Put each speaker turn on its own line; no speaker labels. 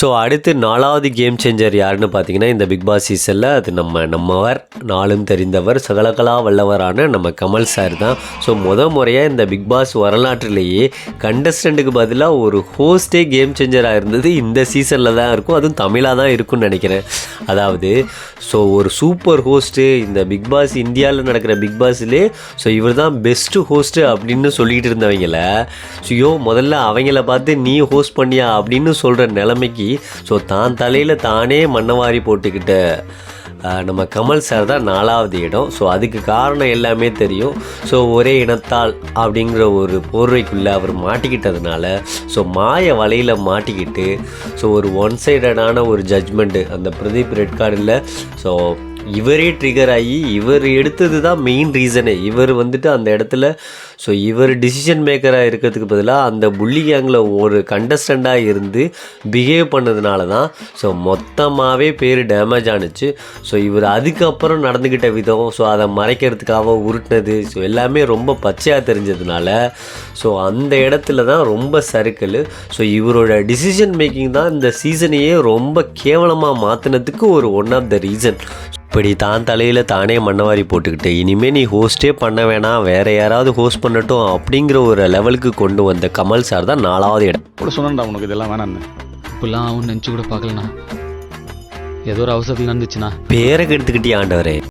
So அடுத்து 4வது game changer யாருன்னு பார்த்தீங்கன்னா, இந்த பிக் பாஸ் சீசனில் அது நம்மவர் நாளும் தெரிந்தவர் சகலகலா வல்லவரான நம்ம கமல் சார் தான். ஸோ முறையாக இந்த பிக் பாஸ் வரலாற்றிலேயே கண்டஸ்டண்ட்டுக்கு பதிலாக ஒரு ஹோஸ்டே கேம் சேஞ்சராக இருந்தது இந்த சீசனில் தான் இருக்கும். அதுவும் தமிழாக தான் இருக்கும்னு நினைக்கிறேன். அதாவது ஸோ ஒரு சூப்பர் ஹோஸ்ட்டு இந்த பிக் பாஸ் இந்தியாவில் நடக்கிற பிக் பாஸ்லேயே ஸோ இவர் தான் பெஸ்ட்டு ஹோஸ்ட்டு அப்படின்னு சொல்லிகிட்டு இருந்தவங்கள முதல்ல அவங்கள பார்த்து நீ ஹோஸ்ட் பண்ணியா அப்படின்னு சொல்கிற நிலைமைக்கு ஸோ தான் தலையில் தானே மண்ணவாரி போட்டுக்கிட்ட நம்ம கமல் சார் தான் 4வது இடம். ஸோ அதுக்கு காரணம் எல்லாமே தெரியும். ஸோ ஒரே இனத்தால் அப்படிங்கிற ஒரு போர்வைக்குள்ளே அவர் மாட்டிக்கிட்டதுனால ஸோ மாய வலையில் மாட்டிக்கிட்டு ஸோ ஒரு ஒன் சைடடான ஒரு ஜட்ஜ்மெண்ட்டு அந்த பிரதீப் ரெட் கார்டில் ஸோ இவரே ட்ரிகர் ஆகி இவர் எடுத்தது தான் மெயின் ரீசனே. இவர் வந்துட்டு அந்த இடத்துல ஸோ இவர் டிசிஷன் மேக்கராக இருக்கிறதுக்கு பதிலாக அந்த புள்ளி கேங்கில் ஒரு கண்டஸ்டண்ட்டாக இருந்து பிஹேவ் பண்ணதுனால தான் ஸோ மொத்தமாகவே பேர் டேமேஜ் ஆணுச்சு. ஸோ இவர் அதுக்கப்புறம் நடந்துக்கிட்ட விதம் ஸோ அதை மறைக்கிறதுக்காக உருட்டினது ஸோ எல்லாமே ரொம்ப பச்சையாக தெரிஞ்சதுனால ஸோ அந்த இடத்துல தான் ரொம்ப சறுக்கல். ஸோ இவரோட டிசிஷன் மேக்கிங் தான் இந்த சீசனையே ரொம்ப கேவலமாக மாற்றினதுக்கு ஒரு ஒன் ஆஃப் த ரீசன். இப்படி தான் தலையில் தானே மண்ணவாரி போட்டுக்கிட்டு இனிமேல் நீ ஹோஸ்ட்டே பண்ண வேணாம், வேறு யாராவது ஹோஸ்ட் பண்ணட்டும் அப்படிங்கிற ஒரு லெவலுக்கு கொண்டு வந்த கமல் சார் தான் 4வது இடம்.
கூட சொன்னா உனக்கு இதெல்லாம் வேணான்னு
இப்பெல்லாம் அவன் நினச்சி கூட பார்க்கலண்ணா. ஏதோ ஒரு அவசரத்தில் நடந்துச்சுண்ணா.
பேரை கெடுத்துக்கிட்டே ஆண்டவரே.